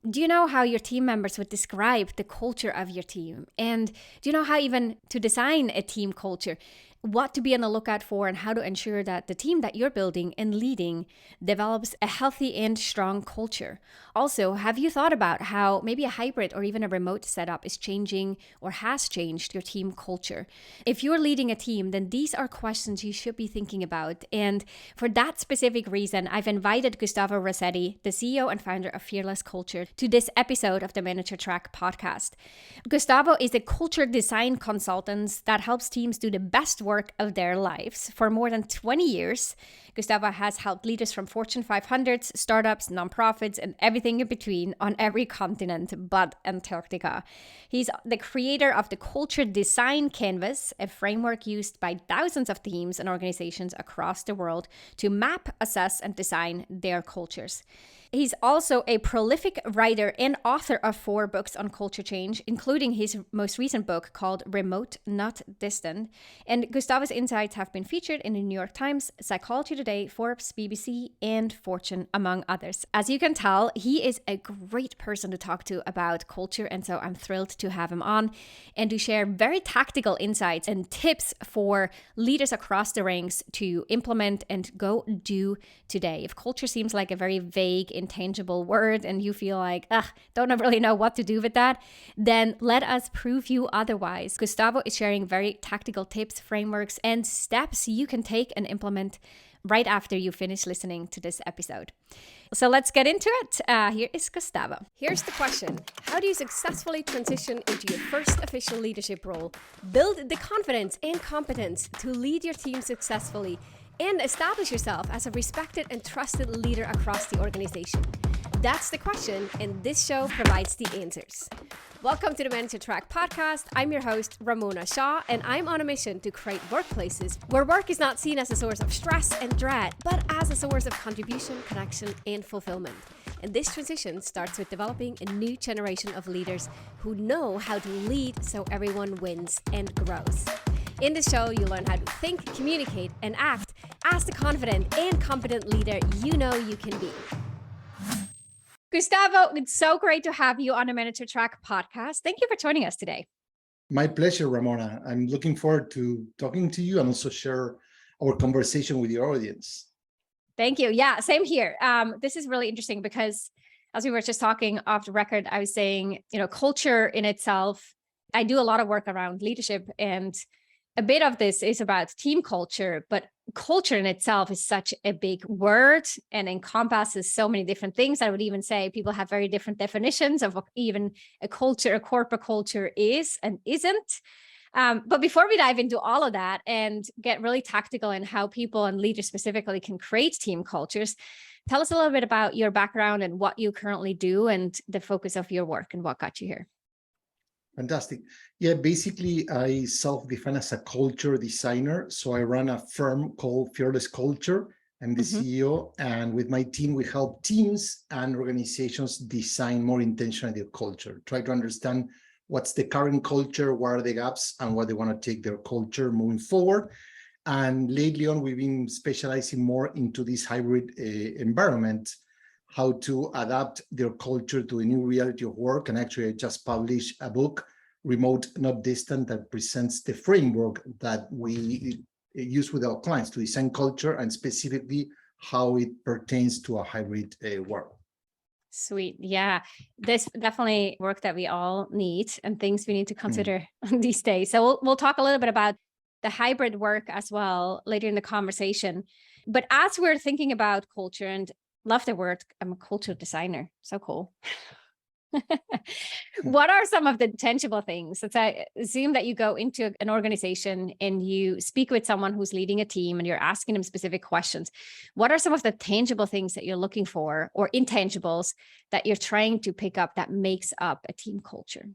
do you know how your team members would describe the culture of your team? And do you know how even to design a team culture? What to be on the lookout for and how to ensure that the team that you're building and leading develops a healthy and strong culture. Also, have you thought about how maybe a hybrid or even a remote setup is changing or has changed your team culture? If you're leading a team, then these are questions you should be thinking about. And for that specific reason, I've invited Gustavo Razzetti, the CEO and founder of Fearless Culture, to this episode of the Manager Track podcast. Gustavo is a culture design consultant that helps teams do the best work of their lives. For more than 20 years, Gustavo has helped leaders from Fortune 500s, startups, nonprofits, and everything in between on every continent but Antarctica. He's the creator of the Culture Design Canvas, a framework used by thousands of teams and organizations across the world to map, assess, and design their cultures. He's also a prolific writer and author of 4 books on culture change, including his most recent book called Remote, Not Distant. And Gustavo's insights have been featured in the New York Times, Psychology Today, Forbes, BBC, and Fortune, among others. As you can tell, he is a great person to talk to about culture, and so I'm thrilled to have him on and to share very tactical insights and tips for leaders across the ranks to implement and go do today. If culture seems like a very vague, intangible word and you feel like, don't really know what to do with that, then let us prove you otherwise. Gustavo is sharing very tactical tips, frameworks, and steps you can take and implement right after you finish listening to this episode. So let's get into it. Here is Gustavo. Here's the question. How do you successfully transition into your first official leadership role, build the confidence and competence to lead your team successfully, and establish yourself as a respected and trusted leader across the organization? That's the question, and this show provides the answers. Welcome to the Manager Track podcast. I'm your host, Ramona Shaw, and I'm on a mission to create workplaces where work is not seen as a source of stress and dread, but as a source of contribution, connection, and fulfillment. And this transition starts with developing a new generation of leaders who know how to lead so everyone wins and grows. In this show, you learn how to think, communicate, and act as the confident and competent leader you know you can be. Gustavo, it's so great to have you on the Manager Track podcast. Thank you for joining us today. My pleasure, Ramona. I'm looking forward to talking to you and also share our conversation with your audience. Thank you. Yeah, same here. This is really interesting because as we were just talking off the record, I was saying, culture in itself, I do a lot of work around leadership, and a bit of this is about team culture, but culture in itself is such a big word and encompasses so many different things. I would even say people have very different definitions of what even a culture, a corporate culture is and isn't. But before we dive into all of that and get really tactical in how people and leaders specifically can create team cultures, tell us a little bit about your background and what you currently do and the focus of your work and what got you here. Fantastic. Yeah, basically, I self-define as a culture designer. So I run a firm called Fearless Culture. I'm the CEO, and with my team, we help teams and organizations design more intentionally their culture, try to understand what's the current culture, what are the gaps, and what they want to take their culture moving forward. And lately on, we've been specializing more into this hybrid environment, how to adapt their culture to a new reality of work. And actually, I just published a book, Remote, Not Distant, that presents the framework that we use with our clients to design culture and specifically how it pertains to a hybrid world. Sweet. Yeah, this definitely work that we all need and things we need to consider these days. So we'll talk a little bit about the hybrid work as well later in the conversation. But as we're thinking about culture, and love the word, I'm a culture designer. So cool. What are some of the tangible things? Let's I assume that you go into an organization and you speak with someone who's leading a team and you're asking them specific questions. What are some of the tangible things that you're looking for or intangibles that you're trying to pick up that makes up a team culture?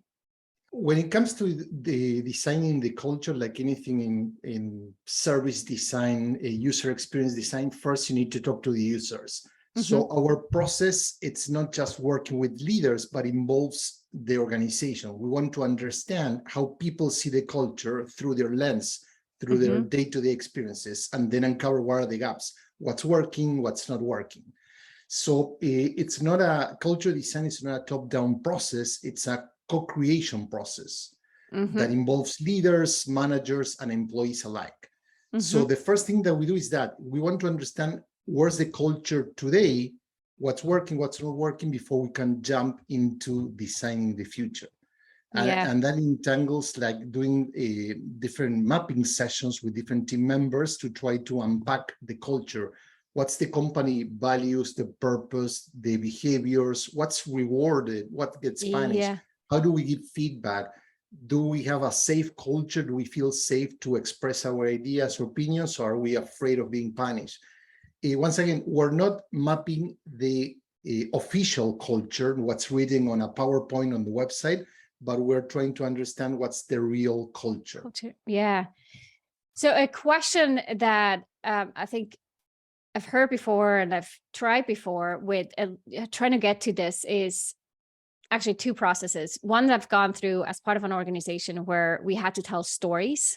When it comes to the designing the culture, like anything in service design, user experience design, first you need to talk to the users. So our process, it's not just working with leaders, but involves the organization. We want to understand how people see the culture through their lens, through their day-to-day experiences, and then uncover what are the gaps, what's working, what's not working. So it's not a culture design, it's not a top-down process, it's a co-creation process that involves leaders, managers, and employees alike. So the first thing that we do is that we want to understand where's the culture today, what's working, what's not working, before we can jump into designing the future. And that entangles like doing different mapping sessions with different team members to try to unpack the culture. What's the company values, the purpose, the behaviors, what's rewarded, what gets punished, how do we give feedback? Do we have a safe culture? Do we feel safe to express our ideas or opinions, or are we afraid of being punished? Once again, we're not mapping the official culture, what's written on a PowerPoint on the website, but we're trying to understand what's the real culture. Yeah. So a question that I think I've heard before and I've tried before with trying to get to this is actually two processes. One that I've gone through as part of an organization where we had to tell stories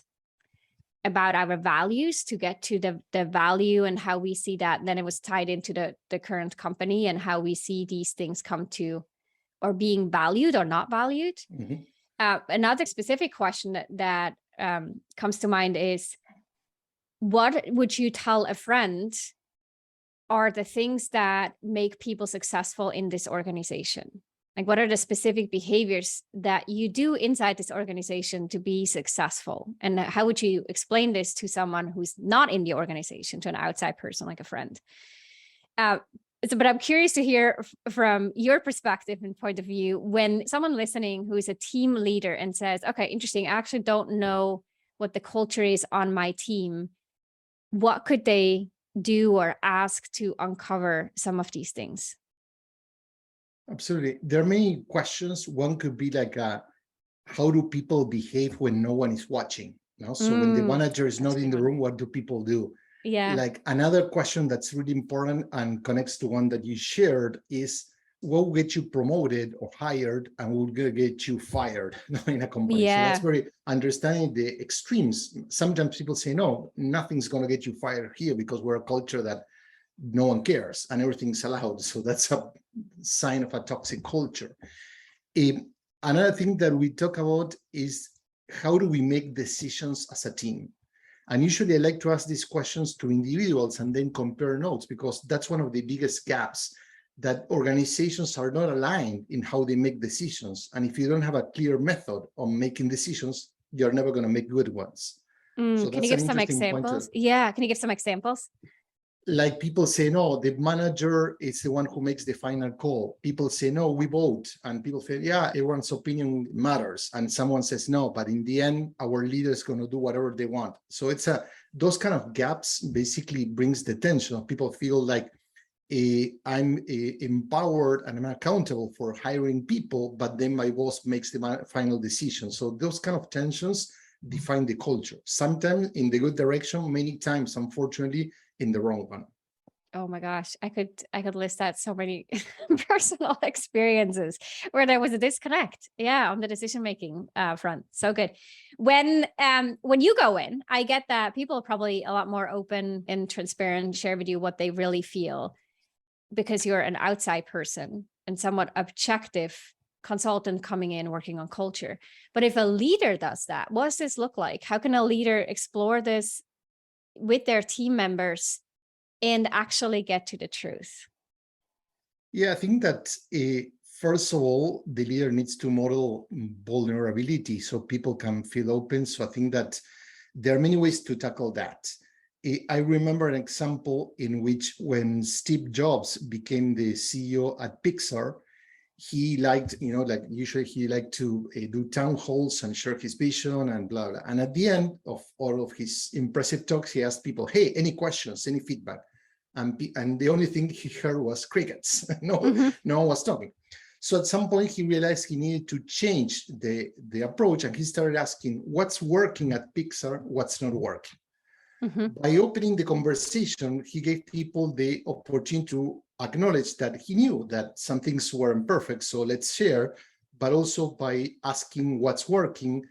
about our values to get to the value and how we see that. And then it was tied into the current company and how we see these things come to or being valued or not valued. Another specific question that comes to mind is, what would you tell a friend are the things that make people successful in this organization? Like, what are the specific behaviors that you do inside this organization to be successful? And how would you explain this to someone who's not in the organization, to an outside person, like a friend? But I'm curious to hear from your perspective and point of view, when someone listening who is a team leader and says, okay, interesting, I actually don't know what the culture is on my team. What could they do or ask to uncover some of these things? Absolutely. There are many questions. One could be like, how do people behave when no one is watching? You know? So when the manager is not in the room, what do people do? Yeah. Like another question that's really important and connects to one that you shared is, what will get you promoted or hired and will get you fired in a company? So that's very understanding the extremes. Sometimes people say, no, nothing's going to get you fired here because we're a culture that no one cares and everything's allowed. So that's a sign of a toxic culture. Another thing that we talk about is, how do we make decisions as a team? And usually I like to ask these questions to individuals and then compare notes, because that's one of the biggest gaps, that organizations are not aligned in how they make decisions. And if you don't have a clear method on making decisions, you're never going to make good ones. So can you give some examples? Yeah, can you give some examples? Like people say, no, the manager is the one who makes the final call. People say, no, we vote. And people say, yeah, everyone's opinion matters. And someone says, no, but in the end, our leader is going to do whatever they want. So it's those kind of gaps basically brings the tension. People feel like I'm empowered and I'm accountable for hiring people, but then my boss makes the final decision. So those kind of tensions define the culture, sometimes in the good direction, many times, unfortunately, in the wrong one. Oh my gosh, I could list out so many personal experiences where there was a disconnect, on the decision-making front. So good. When you go in, I get that people are probably a lot more open and transparent, share with you what they really feel, because you're an outside person and somewhat objective consultant coming in working on culture. But if a leader does that, what does this look like? How can a leader explore this with their team members and actually get to the truth? Yeah, I think that first of all, the leader needs to model vulnerability so people can feel open. So I think that there are many ways to tackle that. I remember an example in which, when Steve Jobs became the CEO at Pixar, he liked, usually he liked to do town halls and share his vision and blah, blah. And at the end of all of his impressive talks, he asked people, hey, any questions, any feedback? And the only thing he heard was crickets. No one was talking. So at some point he realized he needed to change the approach, and he started asking, what's working at Pixar, what's not working? By opening the conversation, he gave people the opportunity to acknowledge that he knew that some things weren't perfect, so let's share. But also by asking what's working,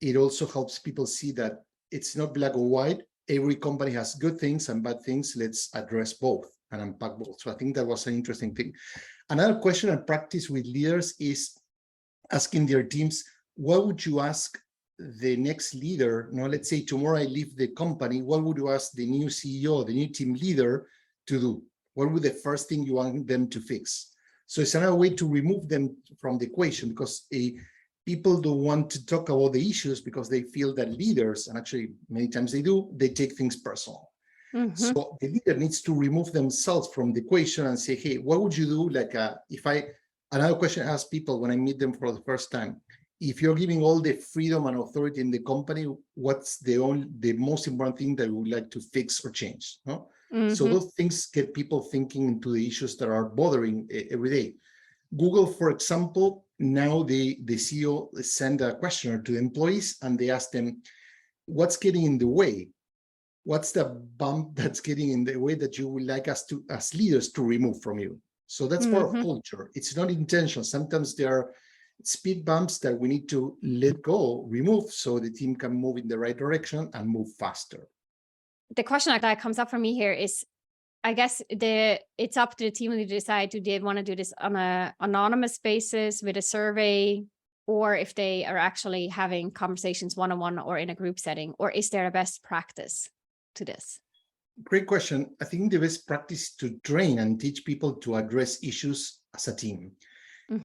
it also helps people see that it's not black or white. Every company has good things and bad things. Let's address both. and unpack both. So I think that was an interesting thing. Another question I practice with leaders is asking their teams, what would you ask the next leader? Now, let's say tomorrow I leave the company, what would you ask the new CEO, the new team leader to do? What would the first thing you want them to fix? So it's another way to remove them from the equation, because people don't want to talk about the issues because they feel that leaders, and actually many times they take things personal. So the leader needs to remove themselves from the equation and say, hey, what would you do? Like another question I ask people when I meet them for the first time, if you're giving all the freedom and authority in the company, what's the most important thing that you would like to fix or change? No? So those things get people thinking into the issues that are bothering every day. Google, for example, now the CEO send a questionnaire to employees and they ask them, what's getting in the way? What's the bump that's getting in the way that you would like us to, as leaders, to remove from you? So that's part of culture. It's not intentional. Sometimes there are speed bumps that we need to let go, remove, so the team can move in the right direction and move faster. The question that comes up for me here is, I guess it's up to the team to decide, do they want to do this on an anonymous basis with a survey, or if they are actually having conversations one-on-one or in a group setting, or is there a best practice to this? Great question. I think the best practice is to train and teach people to address issues as a team.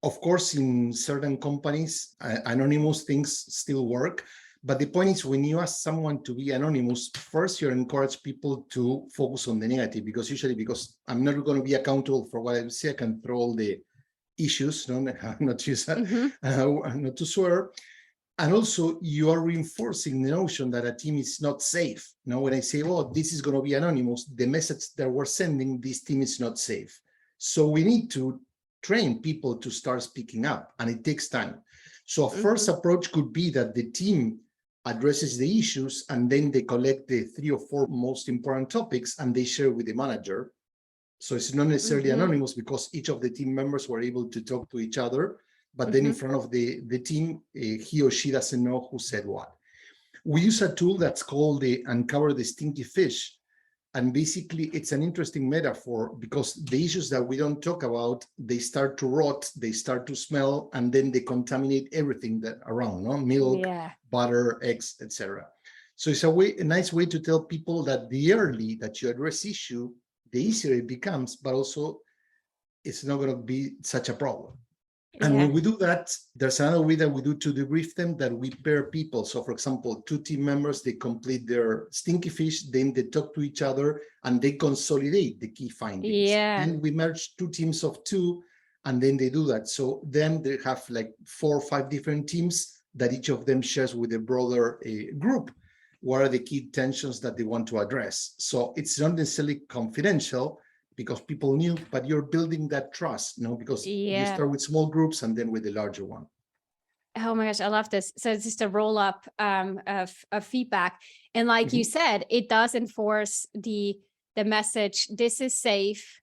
Of course, in certain companies, anonymous things still work. But the point is, when you ask someone to be anonymous, first you encourage people to focus on the negative, because I'm not going to be accountable for what I say, I can throw all the issues, not to use that, not to swear. And also, you are reinforcing the notion that a team is not safe. Now, when I say, oh, this is going to be anonymous, the message that we're sending, this team is not safe. So we need to train people to start speaking up, and it takes time. So a first approach could be that the team addresses the issues, and then they collect the 3 or 4 most important topics and they share with the manager. So it's not necessarily anonymous, because each of the team members were able to talk to each other, but then in front of the team, he or she doesn't know who said what. We use a tool that's called the Uncover the Stinky Fish. And basically, it's an interesting metaphor, because the issues that we don't talk about, they start to rot, they start to smell, and then they contaminate everything that around, no? Milk, butter, eggs, etc. So it's a nice way to tell people that the early that you address issue, the easier it becomes, but also it's not going to be such a problem. And when we do that, there's another way that we do to debrief them, that we pair people. So for example, 2 team members, they complete their Stinky Fish, then they talk to each other and they consolidate the key findings. Then we merge 2 teams of 2, and then they do that. So then they have like 4 or 5 different teams that each of them shares with a broader group. What are the key tensions that they want to address? So it's not necessarily confidential, because people knew, but you're building that trust, because you start with small groups and then with the larger one. Oh my gosh, I love this. So it's just a roll up of feedback. And like you said, it does enforce the message, this is safe,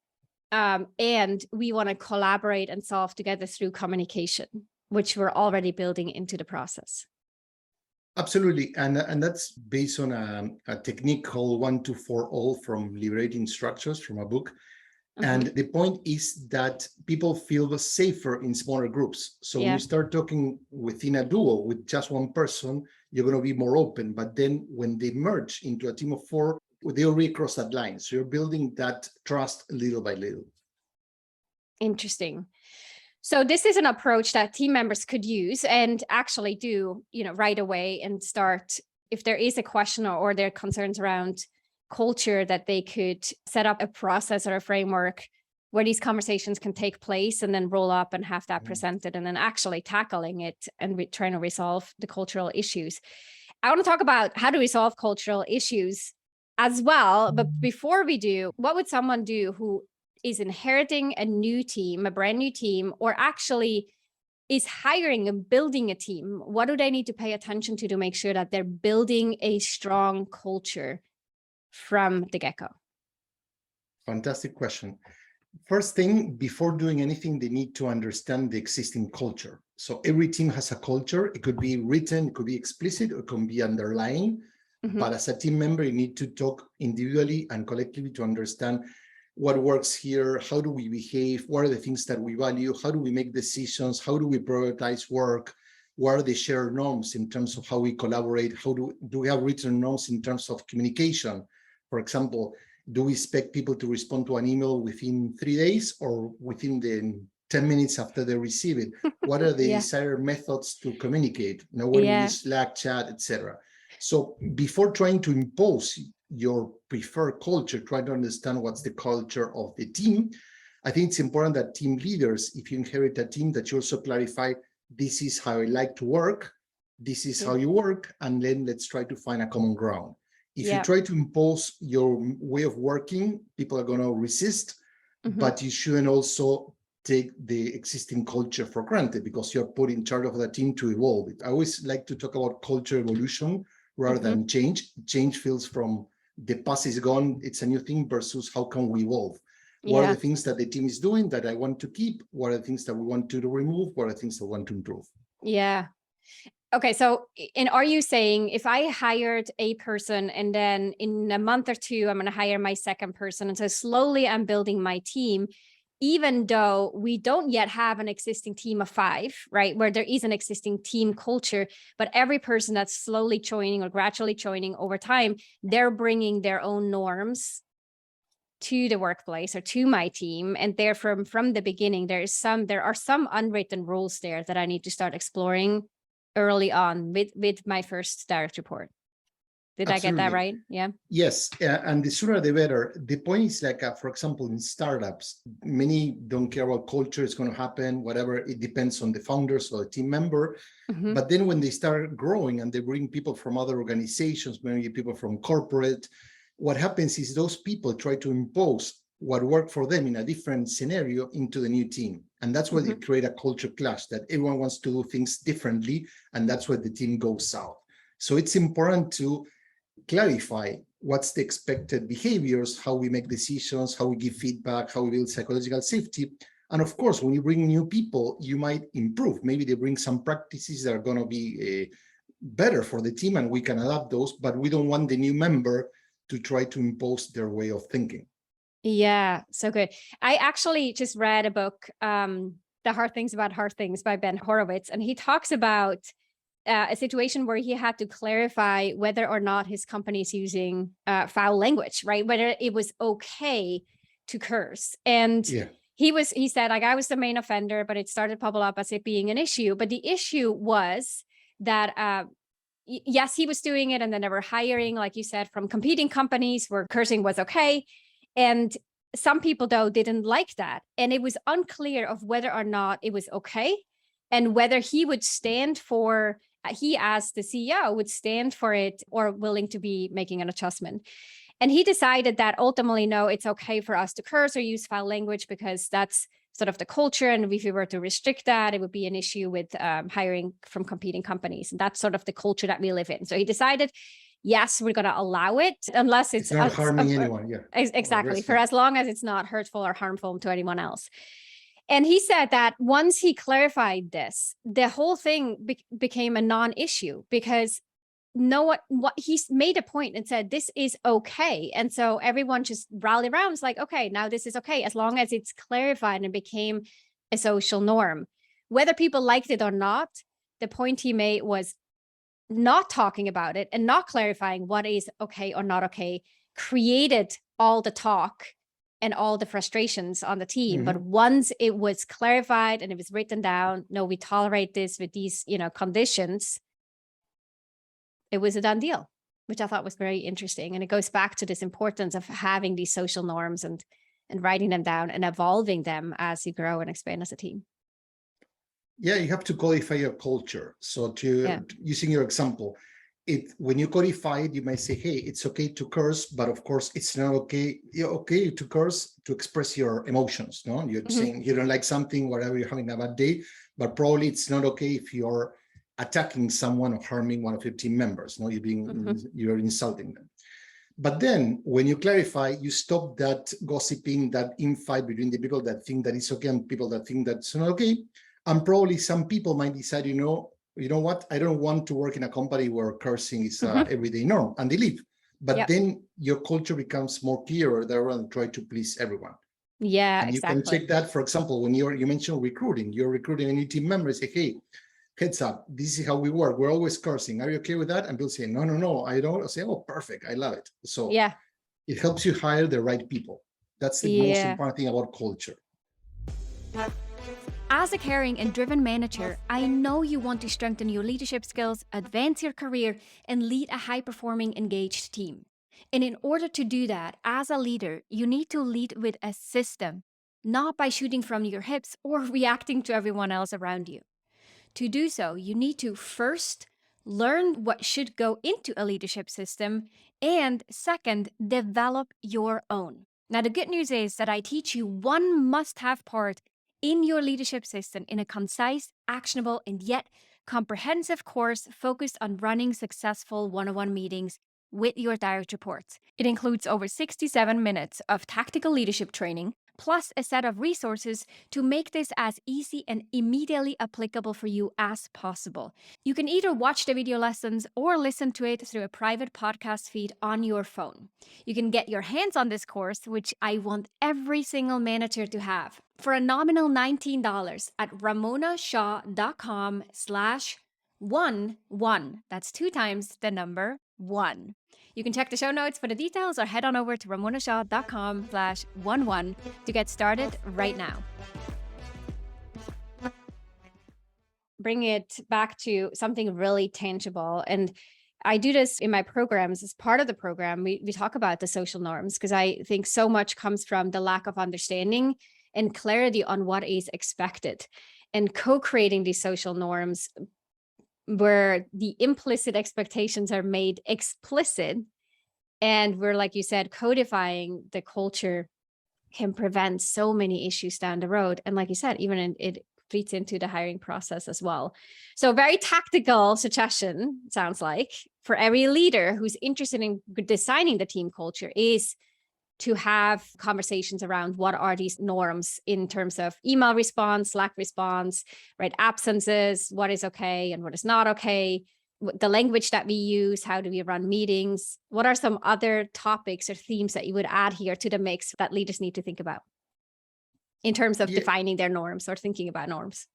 and we want to collaborate and solve together through communication, which we're already building into the process. Absolutely. And that's based on a technique called 1, 2, 4 all from Liberating Structures, from a book. And the point is that people feel safer in smaller groups. So when you start talking within a duo with just one person, you're going to be more open. But then when they merge into a team of 4, they already cross that line. So you're building that trust little by little. Interesting. So this is an approach that team members could use and actually do, right away, and start, if there is a question or there are concerns around culture, that they could set up a process or a framework where these conversations can take place, and then roll up and have that presented, and then actually tackling it and trying to resolve the cultural issues. I want to talk about how to resolve cultural issues as well. But before we do, what would someone do who is inheriting a new team, a brand new team, or actually is hiring and building a team? What do they need to pay attention to make sure that they're building a strong culture from the get-go? Fantastic question. First thing, before doing anything, they need to understand the existing culture. So every team has a culture. It could be written, it could be explicit, or it can be underlying. But as a team member, you need to talk individually and collectively to understand what works here, how do we behave, what are the things that we value, how do we make decisions, how do we prioritize work, what are the shared norms in terms of how we collaborate, how do we have written norms in terms of communication? For example, do we expect people to respond to an email within 3 days or within the 10 minutes after they receive it? What are the Yeah. desired methods to communicate? You know, when we Yeah. use Slack, chat, etc. So before trying to impose your preferred culture, try to understand what's the culture of the team. I think it's important that team leaders, if you inherit a team, that you also clarify, this is how I like to work, this is how you work, and then let's try to find a common ground. If you try to impose your way of working, people are going to resist, but you shouldn't also take the existing culture for granted because you're put in charge of the team to evolve it. I always like to talk about culture evolution rather than change. Change feels from the past is gone, it's a new thing versus how can we evolve? What are the things that the team is doing that I want to keep? What are the things that we want to remove? What are the things that we want to improve? Yeah. Okay, so are you saying if I hired a person and then in a month or two, I'm going to hire my second person, and so slowly I'm building my team, even though we don't yet have an existing team of 5, right, where there is an existing team culture, but every person that's slowly joining or gradually joining over time, they're bringing their own norms to the workplace or to my team, and there from the beginning, there are some unwritten rules there that I need to start exploring early on with my first direct report. Did Absolutely. I get that right? Yeah. Yes, and the sooner the better. The point is like, for example, in startups, many don't care what culture is going to happen, whatever. It depends on the founders or the team member. But then when they start growing and they bring people from other organizations, maybe people from corporate, what happens is those people try to impose what worked for them in a different scenario into the new team. And that's where they create a culture clash, that everyone wants to do things differently. And that's where the team goes south. So it's important to clarify what's the expected behaviors, how we make decisions, how we give feedback, how we build psychological safety. And of course, when you bring new people, you might improve. Maybe they bring some practices that are going to be better for the team and we can adapt those, but we don't want the new member to try to impose their way of thinking. Yeah, so good. I actually just read a book, The Hard Things About Hard Things by Ben Horowitz, and he talks about a situation where he had to clarify whether or not his company is using foul language, right? Whether it was okay to curse. And he said, like, I was the main offender, but it started pop up as it being an issue. But the issue was that, yes, he was doing it, and then they were hiring, like you said, from competing companies where cursing was okay. And some people, though, didn't like that. And it was unclear of whether or not it was okay and whether he would stand for, he as the CEO would stand for it or willing to be making an adjustment. And he decided that ultimately, no, it's okay for us to curse or use foul language because that's sort of the culture. And if we were to restrict that, it would be an issue with hiring from competing companies. And that's sort of the culture that we live in. So he decided, yes, we're going to allow it unless it's not harming anyone. Yeah, exactly. For as long as it's not hurtful or harmful to anyone else. And he said that once he clarified this, the whole thing became a non-issue because what he made a point and said, this is okay. And so everyone just rallied around. It's like, okay, now this is okay, as long as it's clarified and became a social norm. Whether people liked it or not, the point he made was not talking about it and not clarifying what is okay or not okay created all the talk and all the frustrations on the team. But once it was clarified and it was written down, no, we tolerate this with these, conditions, it was a done deal, which I thought was very interesting. And it goes back to this importance of having these social norms and writing them down and evolving them as you grow and expand as a team. Yeah, you have to codify your culture. So using your example, when you codify it, you might say, hey, it's okay to curse, but of course it's not okay. You're okay to curse to express your emotions. No, you're saying you don't like something, whatever, you're having a bad day, but probably it's not okay if you're attacking someone or harming one of your team members. No, you're insulting them. But then when you clarify, you stop that gossiping, that infight between the people that think that it's okay and people that think that's not okay. And probably some people might decide, you know what, I don't want to work in a company where cursing is everyday norm, and they leave. but then your culture becomes more clearer rather than try to please everyone. Yeah, and you can check that, for example, when you mentioned recruiting, you're recruiting a new team member, say, hey, heads up, this is how we work. We're always cursing. Are you okay with that? And they'll say, no, I don't. I'll say, oh, perfect. I love it. So it helps you hire the right people. That's the most important thing about culture. As a caring and driven manager, I know you want to strengthen your leadership skills, advance your career, and lead a high-performing, engaged team. And in order to do that, as a leader, you need to lead with a system, not by shooting from your hips or reacting to everyone else around you. To do so, you need to first learn what should go into a leadership system, and second, develop your own. Now, the good news is that I teach you one must-have part in your leadership system in a concise, actionable, and yet comprehensive course focused on running successful one-on-one meetings with your direct reports. It includes over 67 minutes of tactical leadership training, plus a set of resources to make this as easy and immediately applicable for you as possible. You can either watch the video lessons or listen to it through a private podcast feed on your phone. You can get your hands on this course, which I want every single manager to have, for a nominal $19 at ramonashaw.com/11. That's 2 times the number 1. You can check the show notes for the details or head on over to ramonashaw.com/11 to get started right now. Bring it back to something really tangible. And I do this in my programs. As part of the program, we talk about the social norms, because I think so much comes from the lack of understanding and clarity on what is expected. And co-creating these social norms where the implicit expectations are made explicit, and we're, like you said, codifying the culture, can prevent so many issues down the road. And like you said, even it feeds into the hiring process as well. So very tactical suggestion, sounds like, for every leader who's interested in designing the team culture is to have conversations around what are these norms in terms of email response, Slack response, right? Absences, what is okay and what is not okay, the language that we use, how do we run meetings? What are some other topics or themes that you would add here to the mix that leaders need to think about in terms of defining their norms or thinking about norms?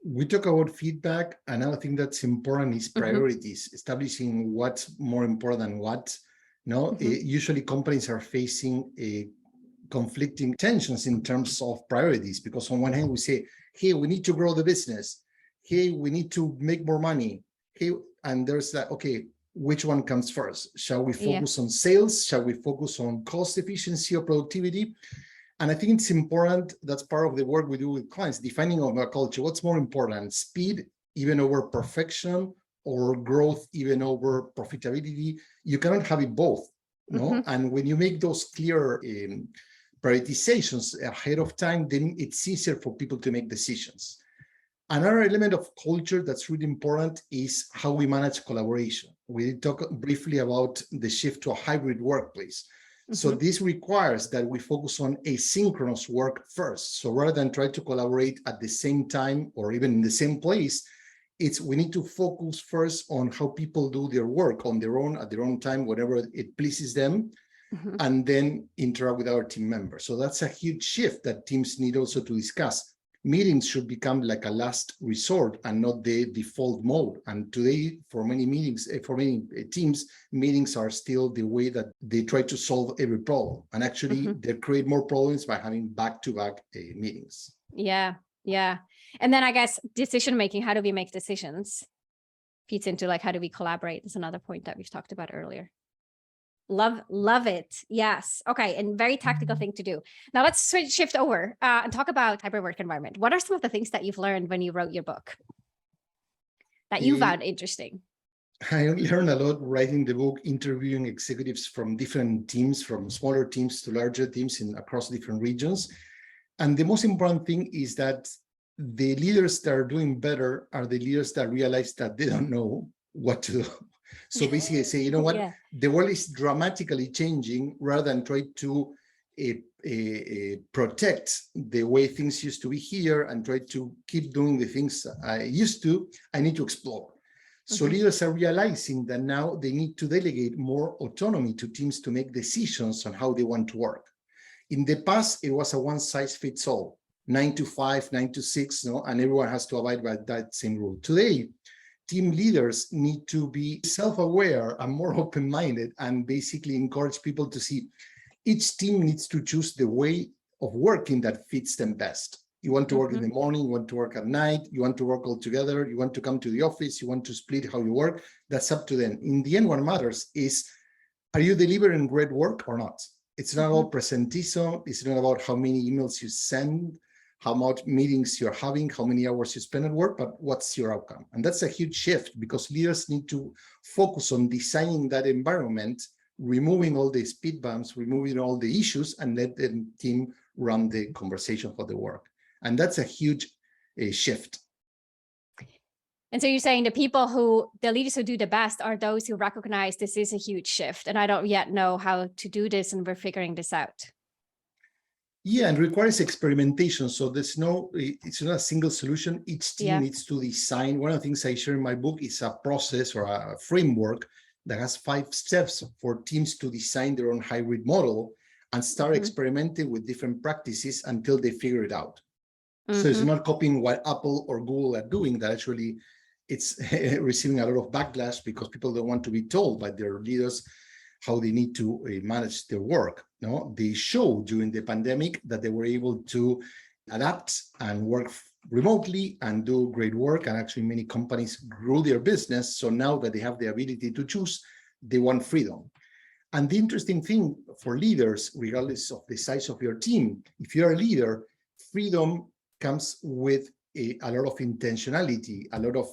We talk about feedback. Another thing that's important is priorities, establishing what's more important than what. Usually companies are facing conflicting tensions in terms of priorities, because on one hand we say, hey, we need to grow the business. Hey, we need to make more money. Hey, and there's that, okay, which one comes first? Shall we focus on sales? Shall we focus on cost efficiency or productivity? And I think it's important, that's part of the work we do with clients, defining our culture. What's more important, speed even over perfection, or growth even over profitability? You cannot have it both, no? And when you make those clear prioritizations ahead of time, then it's easier for people to make decisions. Another element of culture that's really important is how we manage collaboration. We talked briefly about the shift to a hybrid workplace. So this requires that we focus on asynchronous work first. So rather than try to collaborate at the same time or even in the same place, we need to focus first on how people do their work on their own, at their own time, whatever it pleases them, and then interact with our team members. So that's a huge shift that teams need also to discuss. Meetings should become like a last resort and not the default mode. And today, for many teams, meetings are still the way that they try to solve every problem. And actually, they create more problems by having back-to-back meetings. Yeah. And then I guess decision-making, how do we make decisions? Feeds into like, how do we collaborate? Is another point that we've talked about earlier. Love it. Yes. Okay. And very tactical thing to do. Now let's shift over and talk about hybrid work environment. What are some of the things that you've learned when you wrote your book that you found interesting? I learned a lot writing the book, interviewing executives from different teams, from smaller teams to larger teams across different regions. And the most important thing is that the leaders that are doing better are the leaders that realize that they don't know what to do. So basically, I say, you know what, the world is dramatically changing. Rather than try to protect the way things used to be here and try to keep doing the things I used to, I need to explore. So leaders are realizing that now they need to delegate more autonomy to teams to make decisions on how they want to work. In the past, it was a one-size-fits-all, 9 to 5, 9 to 6, no? And everyone has to abide by that same rule. Today, team leaders need to be self-aware and more open-minded and basically encourage people to see each team needs to choose the way of working that fits them best. You want to work in the morning, you want to work at night, you want to work all together, you want to come to the office, you want to split how you work, that's up to them. In the end, what matters is, are you delivering great work or not? It's not all presenteeism, it's not about how many emails you send, how much meetings you're having, how many hours you spend at work, but what's your outcome? And that's a huge shift because leaders need to focus on designing that environment, removing all the speed bumps, removing all the issues, and let the team run the conversation for the work. And that's a huge shift. And so you're saying the leaders who do the best are those who recognize this is a huge shift and I don't yet know how to do this and we're figuring this out. Yeah, and requires experimentation. So it's not a single solution. Each team needs to design. One of the things I share in my book is a process or a framework that has 5 steps for teams to design their own hybrid model and start experimenting with different practices until they figure it out. So it's not copying what Apple or Google are doing, that actually it's receiving a lot of backlash because people don't want to be told by their leaders how they need to manage their work. No, they showed during the pandemic that they were able to adapt and work remotely and do great work. And actually many companies grew their business. So now that they have the ability to choose, they want freedom. And the interesting thing for leaders, regardless of the size of your team, if you're a leader, freedom comes with a lot of intentionality, a lot of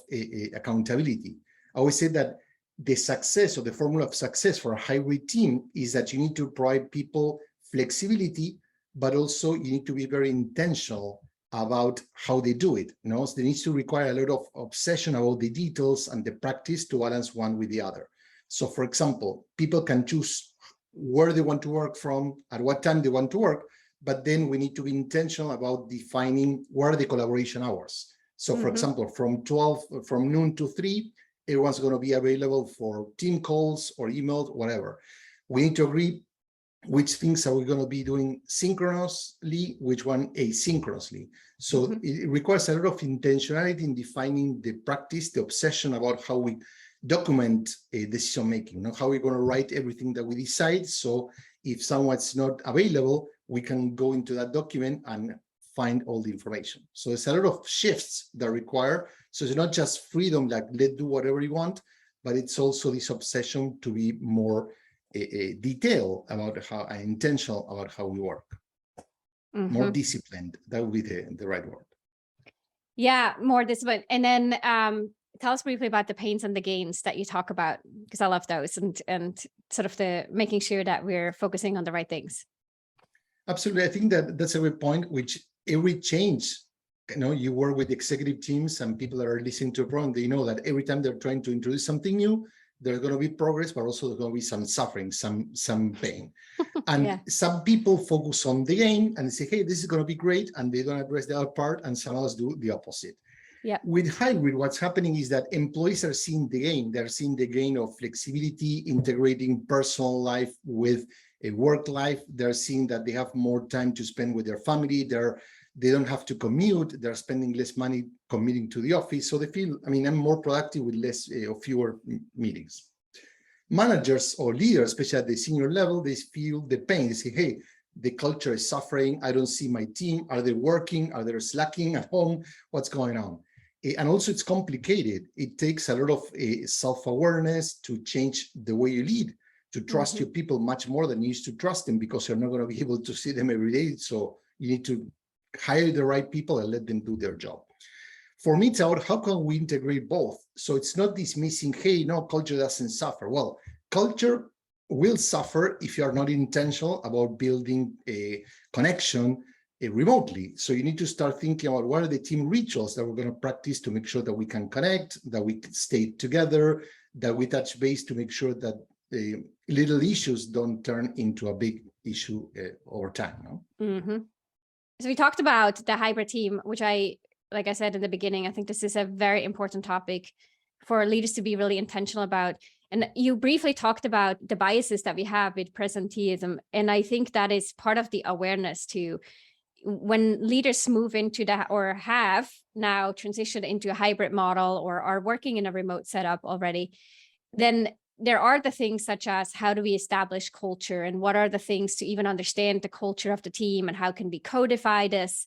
accountability. I always say that the success or the formula of success for a hybrid team is that you need to provide people flexibility, but also you need to be very intentional about how they do it. You know, so they need to require a lot of obsession about the details and the practice to balance one with the other. So for example, people can choose where they want to work from, at what time they want to work, but then we need to be intentional about defining where are the collaboration hours. So for example, from noon to 3, everyone's going to be available for team calls or emails, whatever. We need to agree which things are we going to be doing synchronously, which one asynchronously. So it requires a lot of intentionality in defining the practice, the obsession about how we document decision making, you know, how we're going to write everything that we decide. So if someone's not available, we can go into that document and find all the information. So there's a lot of shifts that require. So it's not just freedom, like let do whatever you want, but it's also this obsession to be more detailed about how and intentional about how we work. More disciplined. That would be the right word. Yeah, more disciplined. And then tell us briefly about the pains and the gains that you talk about, because I love those, and sort of the making sure that we're focusing on the right things. Absolutely. I think that that's a good point, which every change, you know, you work with executive teams and people that are listening to a program, they know that every time they're trying to introduce something new, there's going to be progress, but also there's going to be some suffering, some pain. And some people focus on the gain and say, hey, this is going to be great. And they don't address the other part, and some others do the opposite. Yeah. With hybrid, what's happening is that employees are seeing the gain. They're seeing the gain of flexibility, integrating personal life with a work life. They're seeing that they have more time to spend with their family. They don't have to commute. They're spending less money commuting to the office. So they feel, I mean, I'm more productive with less or fewer meetings. Managers or leaders, especially at the senior level, they feel the pain. They say, hey, the culture is suffering. I don't see my team. Are they working? Are they slacking at home? What's going on? And also it's complicated. It takes a lot of self-awareness to change the way you lead, to trust your people much more than you used to trust them, because you're not going to be able to see them every day. So you need to hire the right people and let them do their job. For me, it's about how can we integrate both? So it's not dismissing, hey, no, culture doesn't suffer. Well, culture will suffer if you are not intentional about building a connection remotely. So you need to start thinking about what are the team rituals that we're going to practice to make sure that we can connect, that we stay together, that we touch base to make sure that little issues don't turn into a big issue over time. No? So we talked about the hybrid team, which like I said in the beginning, I think this is a very important topic for leaders to be really intentional about. And you briefly talked about the biases that we have with presenteeism. And I think that is part of the awareness too. When leaders move into that or have now transitioned into a hybrid model or are working in a remote setup already, then there are the things such as how do we establish culture and what are the things to even understand the culture of the team and how can we codify this?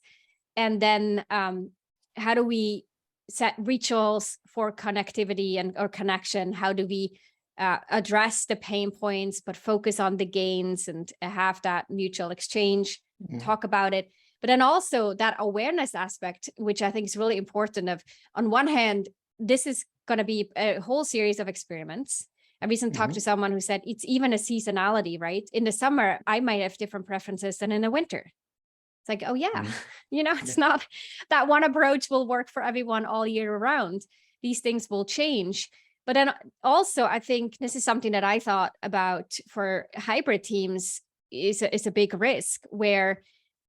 And then how do we set rituals for connectivity and or connection? How do we address the pain points, but focus on the gains and have that mutual exchange, talk about it. But then also that awareness aspect, which I think is really important of, on one hand, this is going to be a whole series of experiments. I recently talked to someone who said it's even a seasonality, right? In the summer, I might have different preferences than in the winter. It's like, oh yeah, it's not that one approach will work for everyone all year round. These things will change. But then also, I think this is something that I thought about for hybrid teams is a big risk where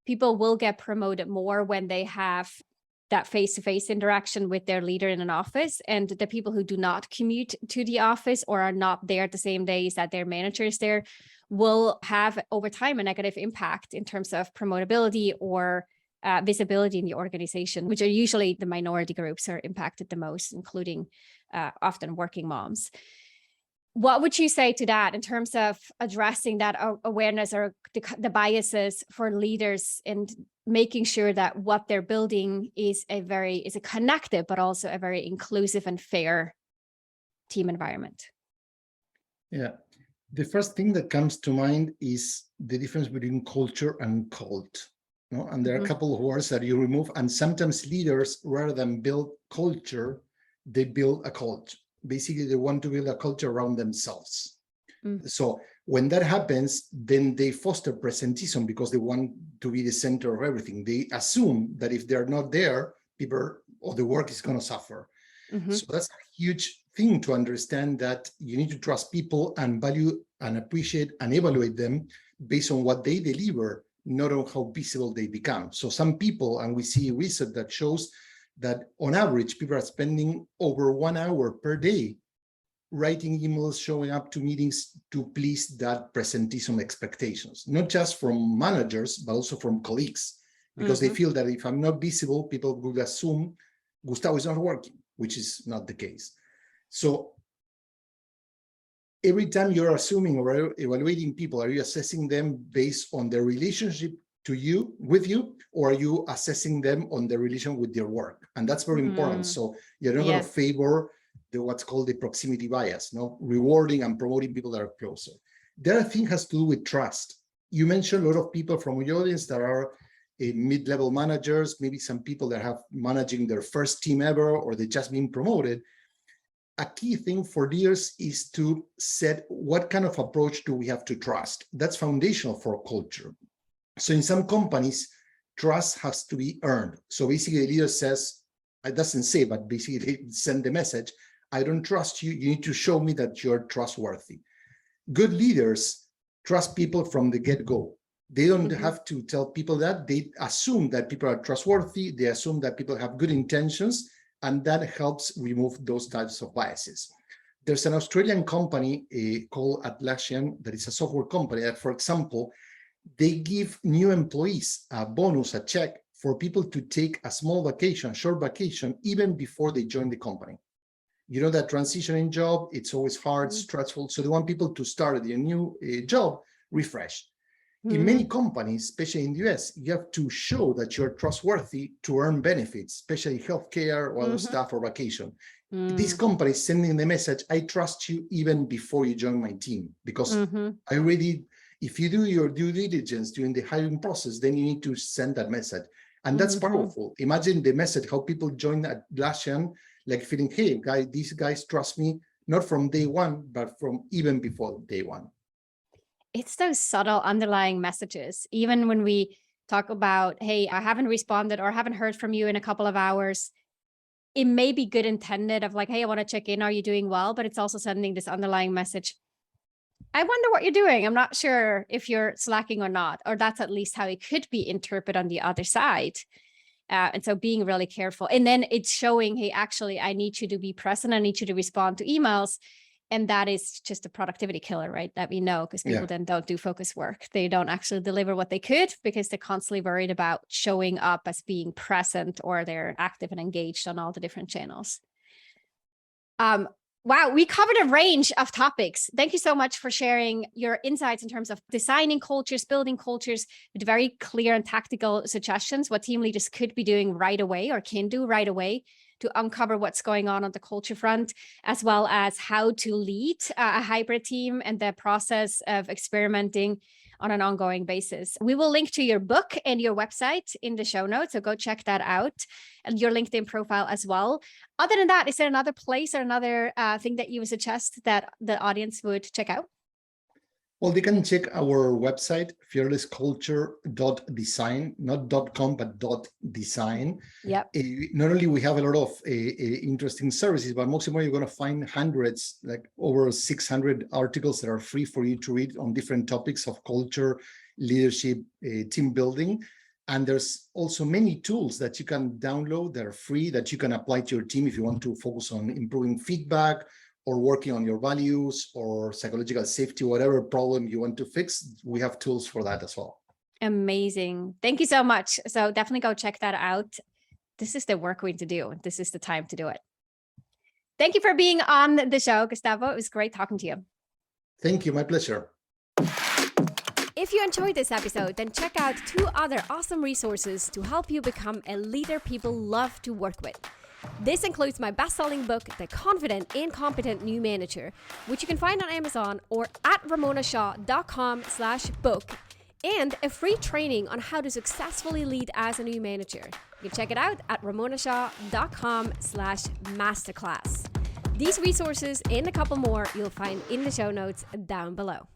people will get promoted more when they have that face-to-face interaction with their leader in an office, and the people who do not commute to the office or are not there the same days that their manager is there will have over time a negative impact in terms of promotability or visibility in the organization, which are usually the minority groups are impacted the most, including often working moms. What would you say to that in terms of addressing that awareness or the biases for leaders and making sure that what they're building is a connected, but also a very inclusive and fair team environment? Yeah. The first thing that comes to mind is the difference between culture and cult. And there are a couple of words that you remove, and sometimes leaders, rather than build culture, they build a cult. Basically, they want to build a culture around themselves. So when that happens, then they foster presenteeism because they want to be the center of everything. They assume that if they're not there, people or the work is going to suffer. So that's a huge thing to understand, that you need to trust people and value and appreciate and evaluate them based on what they deliver, not on how visible they become. So some people, and we see research that shows that on average, people are spending over 1 hour per day writing emails, showing up to meetings to please that presenteeism expectations, not just from managers, but also from colleagues, because they feel that if I'm not visible, people will assume Gustavo is not working, which is not the case. So every time you're assuming or evaluating people, are you assessing them based on their relationship with you, or are you assessing them on their relation with their work? And that's very important. So you're not going to favor what's called the proximity bias, rewarding and promoting people that are closer. The other thing has to do with trust. You mentioned a lot of people from your audience that are mid-level managers, maybe some people that have managing their first team ever, or they just been promoted. A key thing for leaders is to set what kind of approach do we have to trust. That's foundational for culture. So in some companies, trust has to be earned. So basically the leader says, it doesn't say, but basically they send the message, I don't trust you. You need to show me that you're trustworthy. Good leaders trust people from the get-go. They don't have to tell people that. They assume that people are trustworthy. They assume that people have good intentions, and that helps remove those types of biases. There's an Australian company called Atlassian that is a software company that, for example, they give new employees a bonus, a check for people to take a small vacation, short vacation, even before they join the company. You know that transitioning job, it's always hard, stressful. So they want people to start their new job refreshed. In many companies, especially in the US, you have to show that you're trustworthy to earn benefits, especially healthcare or other stuff or vacation. This company is sending the message, I trust you even before you join my team, because if you do your due diligence during the hiring process, then you need to send that message. And that's powerful. Imagine the message, how people join Atlassian, like feeling, hey, these guys trust me, not from day one, but from even before day one. It's those subtle underlying messages. Even when we talk about, hey, I haven't responded or haven't heard from you in a couple of hours, it may be good intended of like, hey, I want to check in. Are you doing well? But it's also sending this underlying message. I wonder what you're doing. I'm not sure if you're slacking or not, or that's at least how it could be interpreted on the other side. And so being really careful. And then it's showing, hey, actually, I need you to be present. I need you to respond to emails. And that is just a productivity killer, right? That we know, because people then don't do focus work. They don't actually deliver what they could because they're constantly worried about showing up as being present, or they're active and engaged on all the different channels. Wow, we covered a range of topics. Thank you so much for sharing your insights in terms of designing cultures, building cultures, with very clear and tactical suggestions, what team leaders could be doing right away or can do right away to uncover what's going on the culture front, as well as how to lead a hybrid team and the process of experimenting on an ongoing basis. We will link to your book and your website in the show notes, so go check that out, and your LinkedIn profile as well. Other than that, is there another place or another thing that you would suggest that the audience would check out? Well, they can check our website, fearlessculture.design, not .com, but .design. Yep. Not only we have a lot of interesting services, but most importantly, you're going to find hundreds, like over 600 articles that are free for you to read on different topics of culture, leadership, team building. And there's also many tools that you can download that are free that you can apply to your team if you want to focus on improving feedback, or working on your values, or psychological safety, whatever problem you want to fix. We have tools for that as well. Amazing. Thank you so much. So definitely go check that out. This is the work we need to do. This is the time to do it. Thank you for being on the show, Gustavo. It was great talking to you. Thank you. My pleasure. If you enjoyed this episode, then check out 2 other awesome resources to help you become a leader people love to work with. This includes my best-selling book, The Confident and Competent New Manager, which you can find on Amazon or at ramonashaw.com/book, and a free training on how to successfully lead as a new manager. You can check it out at ramonashaw.com/masterclass. These resources and a couple more you'll find in the show notes down below.